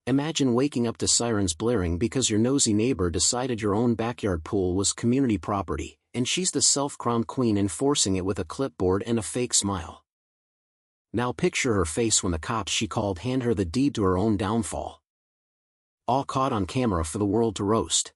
Imagine waking up to sirens blaring because your nosy neighbor decided your own backyard pool was community property, and she's the self-crowned queen enforcing it with a clipboard and a fake smile. Now picture her face when the cops she called hand her the deed to her own downfall. All caught on camera for the world to roast.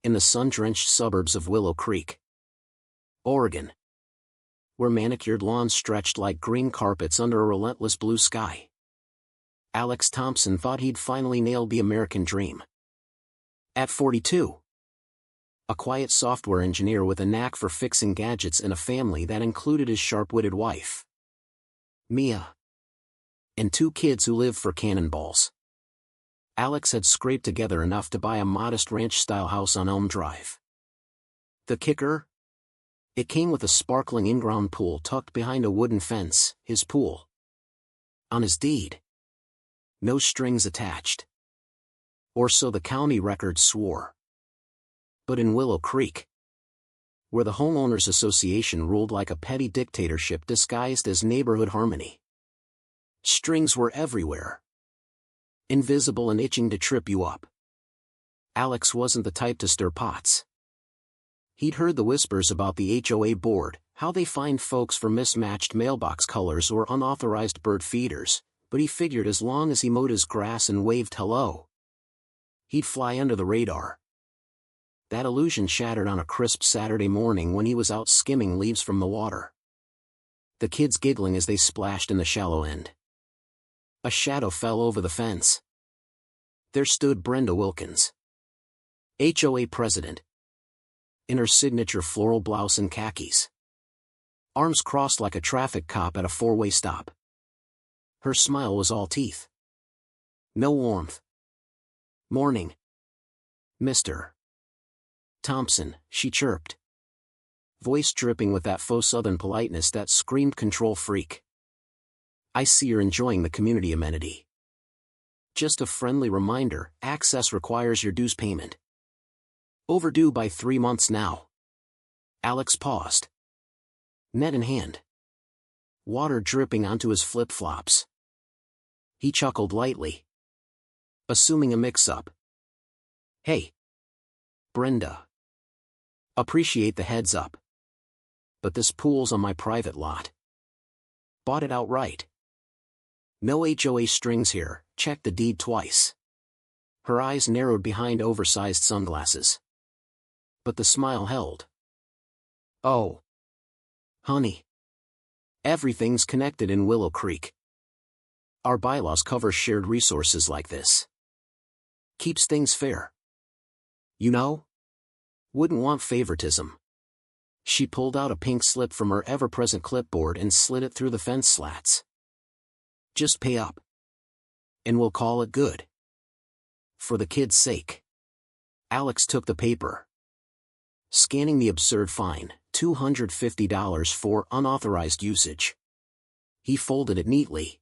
In the sun-drenched suburbs of Willow Creek, Oregon, where manicured lawns stretched like green carpets under a relentless blue sky, Alex Thompson thought he'd finally nailed the American dream. At 42, a quiet software engineer with a knack for fixing gadgets in a family that included his sharp-witted wife, Mia, and 2 kids who lived for cannonballs, Alex had scraped together enough to buy a modest ranch-style house on Elm Drive. The kicker? It came with a sparkling in-ground pool tucked behind a wooden fence, his pool. On his deed, no strings attached. Or so the county records swore. But in Willow Creek, where the Homeowners Association ruled like a petty dictatorship disguised as neighborhood harmony, strings were everywhere, invisible and itching to trip you up. Alex wasn't the type to stir pots. He'd heard the whispers about the HOA board, how they fined folks for mismatched mailbox colors or unauthorized bird feeders, but he figured as long as he mowed his grass and waved hello, he'd fly under the radar. That illusion shattered on a crisp Saturday morning when he was out skimming leaves from the water, the kids giggling as they splashed in the shallow end. A shadow fell over the fence. There stood Brenda Wilkins, HOA president, in her signature floral blouse and khakis, arms crossed like a traffic cop at a 4-way stop. Her smile was all teeth. No warmth. "Morning, Mr. Thompson," she chirped, voice dripping with that faux southern politeness that screamed control freak. "I see you're enjoying the community amenity. Just a friendly reminder, access requires your dues payment. Overdue by 3 months now." Alex paused, net in hand, water dripping onto his flip-flops. He chuckled lightly, assuming a mix-up. "Hey, Brenda. Appreciate the heads up. But this pool's on my private lot. Bought it outright. No HOA strings here, check the deed twice." Her eyes narrowed behind oversized sunglasses, but the smile held. "Oh, honey. Everything's connected in Willow Creek. Our bylaws cover shared resources like this. Keeps things fair. You know? Wouldn't want favoritism." She pulled out a pink slip from her ever-present clipboard and slid it through the fence slats. "Just pay up, and we'll call it good. For the kids' sake." Alex took the paper, scanning the absurd fine, $250 for unauthorized usage. He folded it neatly.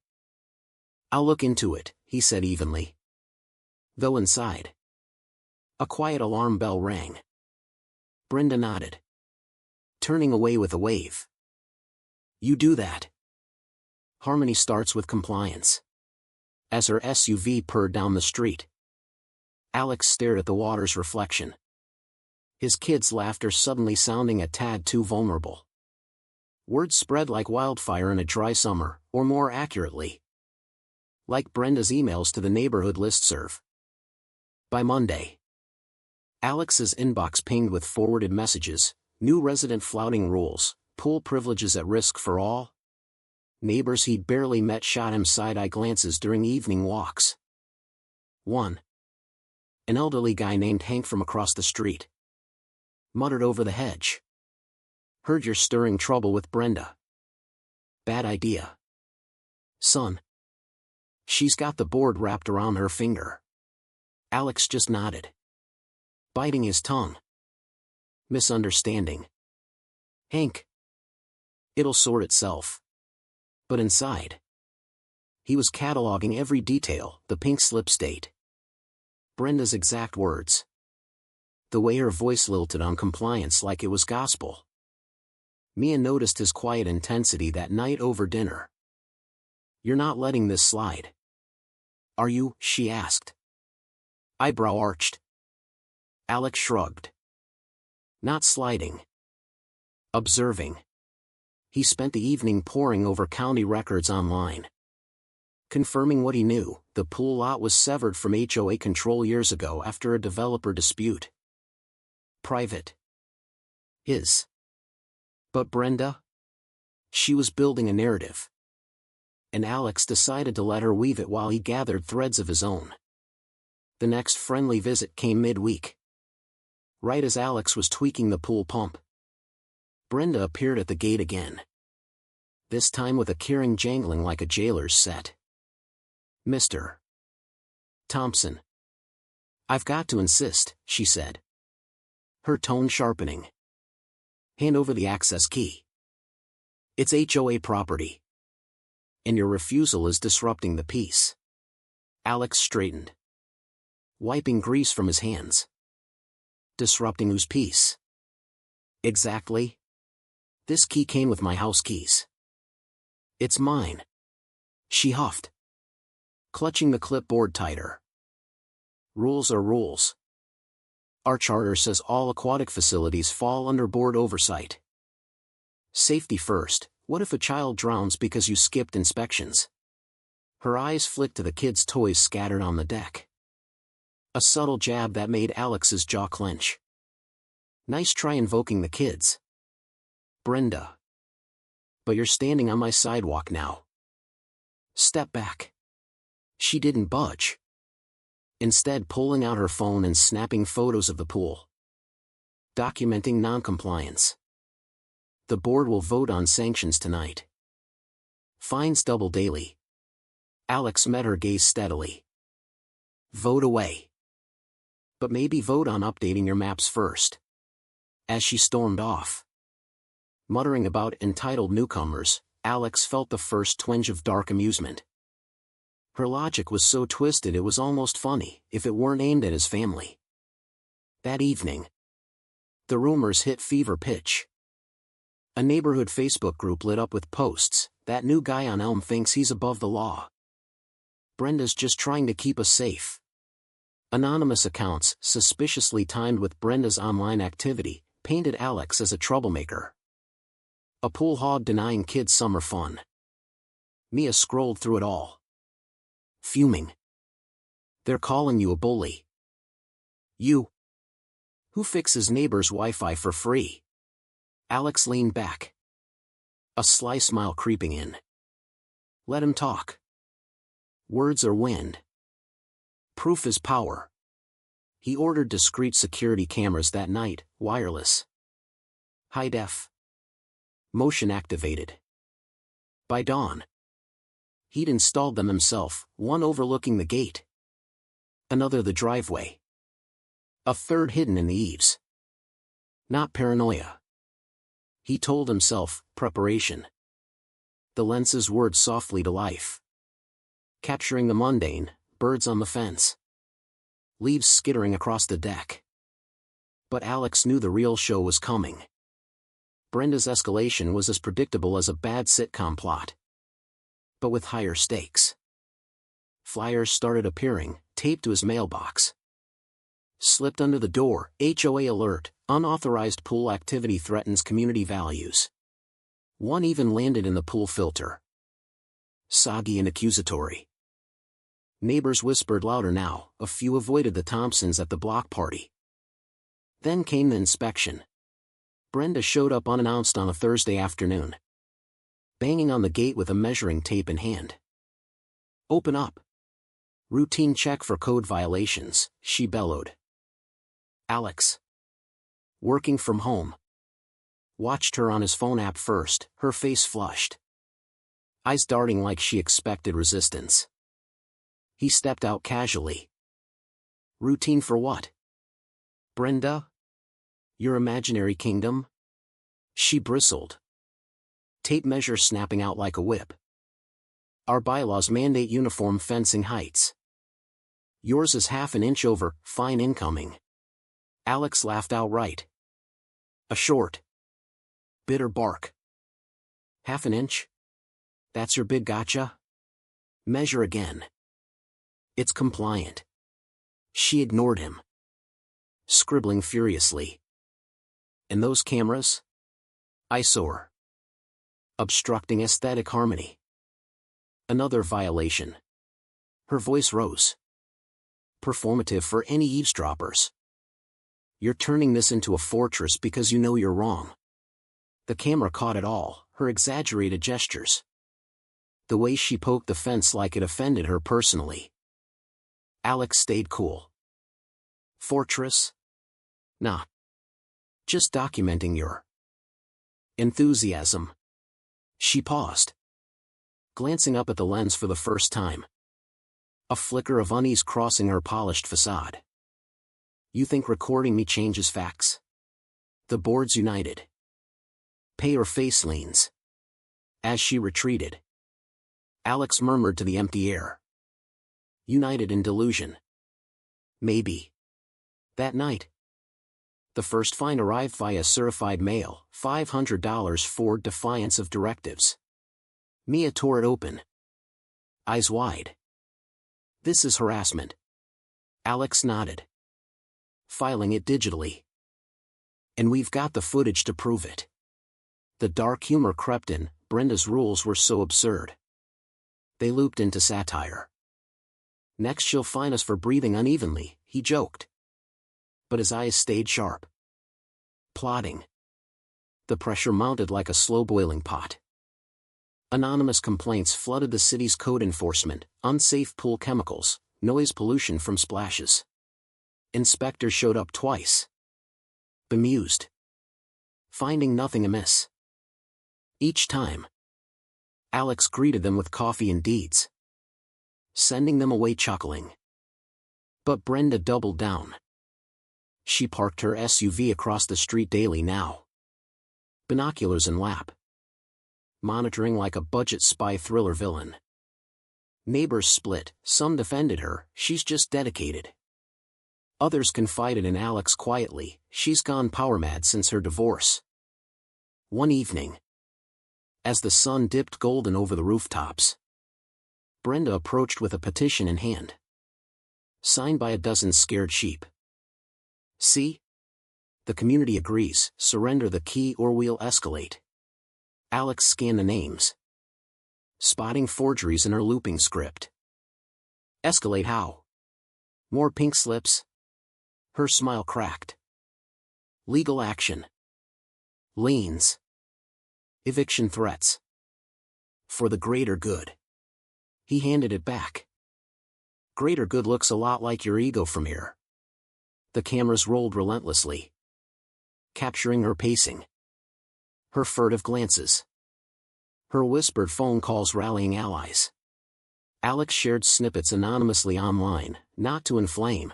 "I'll look into it," he said evenly. Though inside, a quiet alarm bell rang. Brenda nodded, turning away with a wave. "You do that. Harmony starts with compliance." As her SUV purred down the street, Alex stared at the water's reflection, his kids' laughter suddenly sounding a tad too vulnerable. Words spread like wildfire in a dry summer, or more accurately, like Brenda's emails to the neighborhood listserv. By Monday, Alex's inbox pinged with forwarded messages: new resident flouting rules, pool privileges at risk for all. Neighbors he'd barely met shot him side-eye glances during evening walks. One, an elderly guy named Hank from across the street, muttered over the hedge, "Heard you're stirring trouble with Brenda. Bad idea, son. She's got the board wrapped around her finger." Alex just nodded, biting his tongue. Misunderstanding. Hank. It'll sort itself. But inside, he was cataloging every detail, the pink slip state, Brenda's exact words, the way her voice lilted on compliance like it was gospel. Mia noticed his quiet intensity that night over dinner. "You're not letting this slide, Are you? She asked. Eyebrow arched. Alex shrugged. Not sliding. Observing. He spent the evening poring over county records online. Confirming what he knew, the pool lot was severed from HOA control years ago after a developer dispute. Private. His. But Brenda? She was building a narrative. And Alex decided to let her weave it while he gathered threads of his own. The next friendly visit came midweek. Right as Alex was tweaking the pool pump, Brenda appeared at the gate again. This time with a keyring jangling like a jailer's set. Mr. Thompson. I've got to insist, she said. Her tone sharpening. Hand over the access key. It's HOA property. And your refusal is disrupting the peace. Alex straightened, wiping grease from his hands. Disrupting whose peace? Exactly. This key came with my house keys. It's mine. She huffed, clutching the clipboard tighter. Rules are rules. Our charter says all aquatic facilities fall under board oversight. Safety first. What if a child drowns because you skipped inspections? Her eyes flicked to the kids' toys scattered on the deck. A subtle jab that made Alex's jaw clench. Nice try invoking the kids, Brenda. But you're standing on my sidewalk now. Step back. She didn't budge. Instead, pulling out her phone and snapping photos of the pool. Documenting noncompliance. The board will vote on sanctions tonight. Fines double daily. Alex met her gaze steadily. Vote away. But maybe vote on updating your maps first. As she stormed off, muttering about entitled newcomers, Alex felt the first twinge of dark amusement. Her logic was so twisted it was almost funny, if it weren't aimed at his family. That evening, the rumors hit fever pitch. A neighborhood Facebook group lit up with posts, "That new guy on Elm thinks he's above the law. Brenda's just trying to keep us safe." Anonymous accounts, suspiciously timed with Brenda's online activity, painted Alex as a troublemaker. A pool hog denying kids summer fun. Mia scrolled through it all, fuming. They're calling you a bully. You? Who fixes neighbor's Wi-Fi for free? Alex leaned back, a sly smile creeping in. Let him talk. Words are wind. Proof is power. He ordered discreet security cameras that night, wireless. High def. Motion activated. By dawn, he'd installed them himself, one overlooking the gate, another the driveway, a third hidden in the eaves. Not paranoia. He told himself, preparation. The lenses whirred softly to life, capturing the mundane, birds on the fence, leaves skittering across the deck. But Alex knew the real show was coming. Brenda's escalation was as predictable as a bad sitcom plot, but with higher stakes. Flyers started appearing, taped to his mailbox. Slipped under the door, HOA alert, unauthorized pool activity threatens community values. One even landed in the pool filter. Soggy and accusatory. Neighbors whispered louder now, a few avoided the Thompsons at the block party. Then came the inspection. Brenda showed up unannounced on a Thursday afternoon, banging on the gate with a measuring tape in hand. Open up. Routine check for code violations, she bellowed. Alex, working from home, watched her on his phone app first, her face flushed, eyes darting like she expected resistance. He stepped out casually. Routine for what? Brenda? Your imaginary kingdom? She bristled. Tape measure snapping out like a whip. Our bylaws mandate uniform fencing heights. Yours is half an inch over, fine incoming. Alex laughed outright. A short, bitter bark. Half an inch? That's your big gotcha? Measure again. It's compliant. She ignored him, scribbling furiously. And those cameras? Eyesore. Obstructing aesthetic harmony. Another violation. Her voice rose. Performative for any eavesdroppers. You're turning this into a fortress because you know you're wrong. The camera caught it all, her exaggerated gestures. The way she poked the fence like it offended her personally. Alex stayed cool. Fortress? Nah. Just documenting your enthusiasm. She paused, glancing up at the lens for the first time. A flicker of unease crossing her polished facade. You think recording me changes facts? The boards united. Pay her face leans. As she retreated, Alex murmured to the empty air. United in delusion. Maybe. That night, the first fine arrived via certified mail, $500 for defiance of directives. Mia tore it open, eyes wide. This is harassment. Alex nodded, filing it digitally. And we've got the footage to prove it. The dark humor crept in. Brenda's rules were so absurd. They looped into satire. Next she'll fine us for breathing unevenly, he joked. But his eyes stayed sharp. Plotting. The pressure mounted like a slow-boiling pot. Anonymous complaints flooded the city's code enforcement, unsafe pool chemicals, noise pollution from splashes. Inspectors showed up twice. Bemused. Finding nothing amiss. Each time, Alex greeted them with coffee and deeds, sending them away chuckling. But Brenda doubled down. She parked her SUV across the street daily now. Binoculars in lap. Monitoring like a budget spy thriller villain. Neighbors split, some defended her, she's just dedicated. Others confided in Alex quietly, she's gone power mad since her divorce. One evening, as the sun dipped golden over the rooftops, Brenda approached with a petition in hand. Signed by a dozen scared sheep. See? The community agrees, surrender the key or we'll escalate. Alex scanned the names, spotting forgeries in her looping script. Escalate how? More pink slips? Her smile cracked. Legal action. Liens. Eviction threats. For the greater good. He handed it back. Greater good looks a lot like your ego from here. The cameras rolled relentlessly, capturing her pacing. Her furtive glances. Her whispered phone calls rallying allies. Alex shared snippets anonymously online, not to inflame,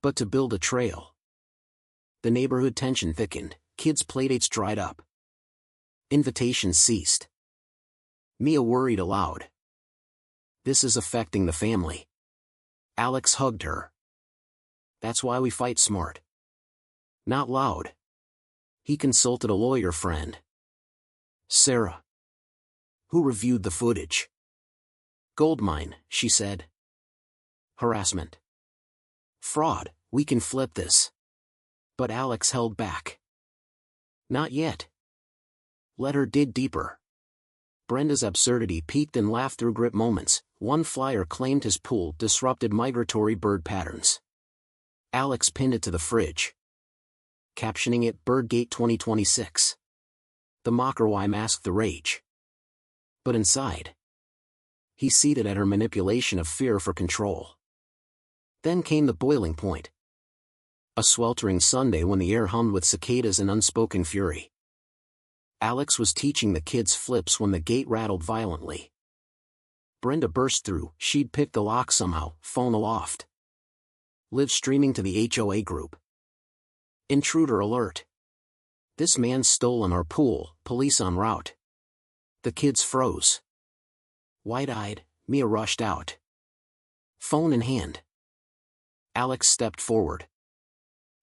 but to build a trail. The neighborhood tension thickened, kids' playdates dried up. Invitations ceased. Mia worried aloud. This is affecting the family. Alex hugged her. That's why we fight smart. Not loud. He consulted a lawyer friend, Sarah, who reviewed the footage. Goldmine, she said. Harassment. Fraud, we can flip this. But Alex held back. Not yet. Let her dig deeper. Brenda's absurdity peaked in laugh-through-grip moments. One flyer claimed his pool disrupted migratory bird patterns. Alex pinned it to the fridge, captioning it Birdgate 2026. The mocker why masked the rage. But inside, he seethed at her manipulation of fear for control. Then came the boiling point. A sweltering Sunday when the air hummed with cicadas and unspoken fury. Alex was teaching the kids flips when the gate rattled violently. Brenda burst through, she'd picked the lock somehow, phone aloft. Live streaming to the HOA group. Intruder alert. This man's stolen our pool, police en route. The kids froze. Wide-eyed, Mia rushed out, phone in hand. Alex stepped forward.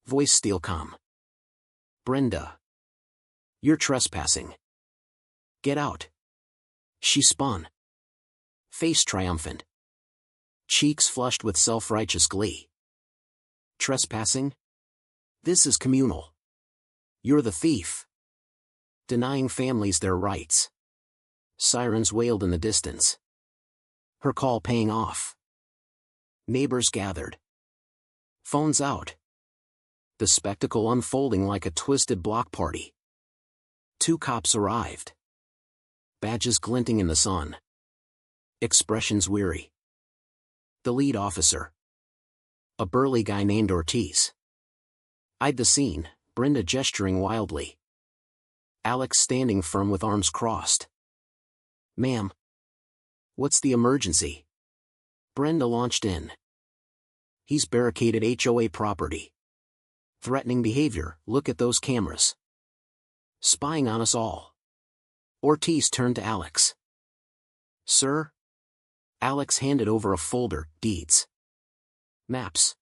Voice steel calm. Brenda. You're trespassing. Get out. She spun, face triumphant. cheeks flushed with self-righteous glee. Trespassing? This is communal. You're the thief. Denying families their rights. Sirens wailed in the distance. Her call paying off. Neighbors gathered. Phones out. The spectacle unfolding like a twisted block party. 2 cops arrived. Badges glinting in the sun. Expressions weary. The lead officer. A burly guy named Ortiz. Eyed the scene, Brenda gesturing wildly. Alex standing firm with arms crossed. Ma'am. What's the emergency? Brenda launched in. He's barricaded HOA property. Threatening behavior, look at those cameras. Spying on us all. Ortiz turned to Alex. Sir? Alex handed over a folder, deeds. Maps.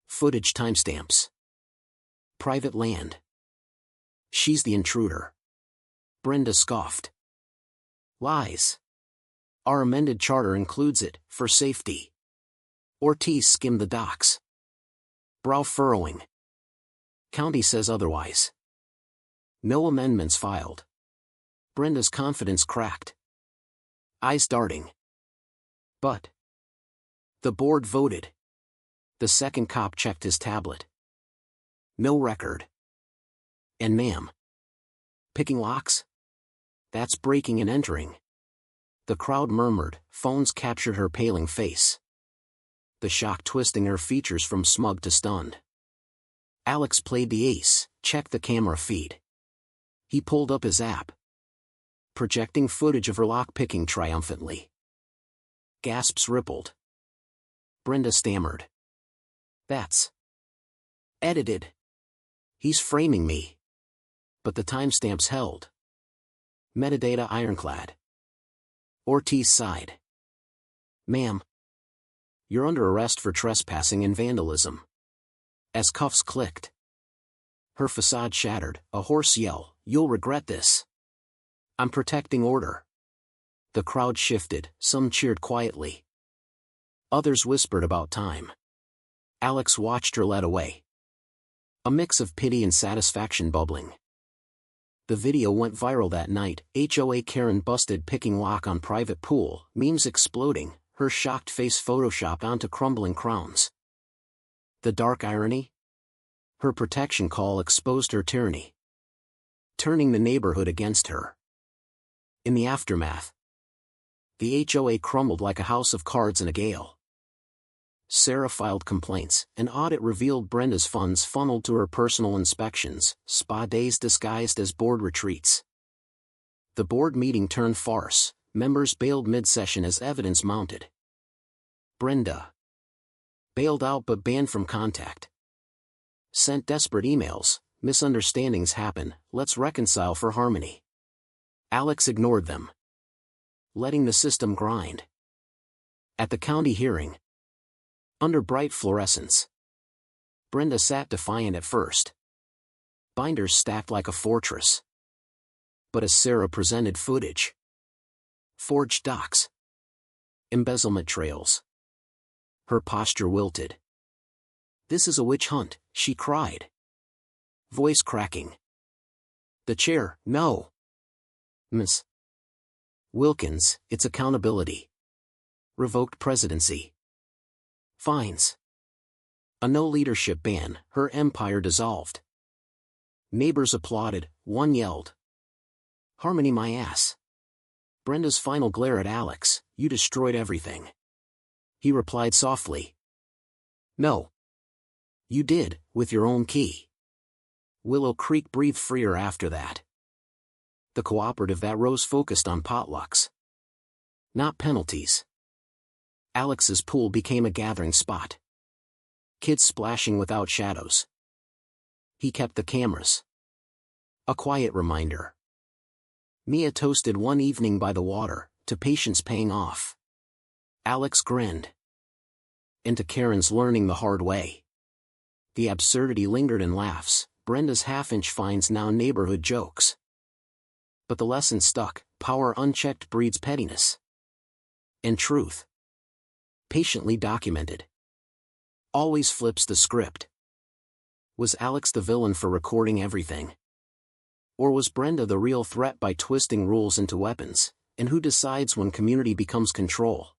Footage timestamps. Private land. She's the intruder. Brenda scoffed. Lies. Our amended charter includes it, for safety. Ortiz skimmed the docs. Brow furrowing. County says otherwise. No amendments filed. Brenda's confidence cracked. Eyes darting. But. The board voted. The second cop checked his tablet. No record. And ma'am. Picking locks? That's breaking and entering. The crowd murmured, phones captured her paling face. The shock twisting her features from smug to stunned. Alex played the ace, checked the camera feed. He pulled up his app. Projecting footage of her lock-picking triumphantly. Gasps rippled. Brenda stammered. That's edited. He's framing me. But the timestamps held. Metadata ironclad. Ortiz sighed. Ma'am. You're under arrest for trespassing and vandalism. As cuffs clicked. Her facade shattered, a hoarse yell, you'll regret this. I'm protecting order. The crowd shifted, some cheered quietly. Others whispered about time. Alex watched her led away. A mix of pity and satisfaction bubbling. The video went viral that night, HOA Karen busted picking lock on private pool, memes exploding, her shocked face photoshopped onto crumbling crowns. The dark irony? Her protection call exposed her tyranny. Turning the neighborhood against her. In the aftermath, the HOA crumbled like a house of cards in a gale. Sarah filed complaints. An audit revealed Brenda's funds funneled to her personal inspections, spa days disguised as board retreats. The board meeting turned farce, members bailed mid-session as evidence mounted. Brenda. Bailed out but banned from contact. Sent desperate emails, misunderstandings happen, let's reconcile for harmony. Alex ignored them. Letting the system grind. At the county hearing. Under bright fluorescence. Brenda sat defiant at first. Binders stacked like a fortress. But as Sarah presented footage. Forged docs. Embezzlement trails. Her posture wilted. This is a witch hunt, she cried. Voice cracking. The chair, no. Ms. Wilkins, it's accountability. Revoked presidency. Fines. A no-leadership ban, her empire dissolved. Neighbors applauded, one yelled. Harmony my ass. Brenda's final glare at Alex, you destroyed everything. He replied softly. No. You did, with your own key. Willow Creek breathed freer after that. The cooperative that rose focused on potlucks. Not penalties. Alex's pool became a gathering spot. Kids splashing without shadows. He kept the cameras. A quiet reminder. Mia toasted one evening by the water, to patience paying off. Alex grinned. Into Karen's learning the hard way. The absurdity lingered in laughs, Brenda's half-inch fines now neighborhood jokes. But the lesson stuck, power unchecked breeds pettiness. And truth. patiently documented. Always flips the script. Was Alex the villain for recording everything? Or was Brenda the real threat by twisting rules into weapons? And who decides when community becomes control?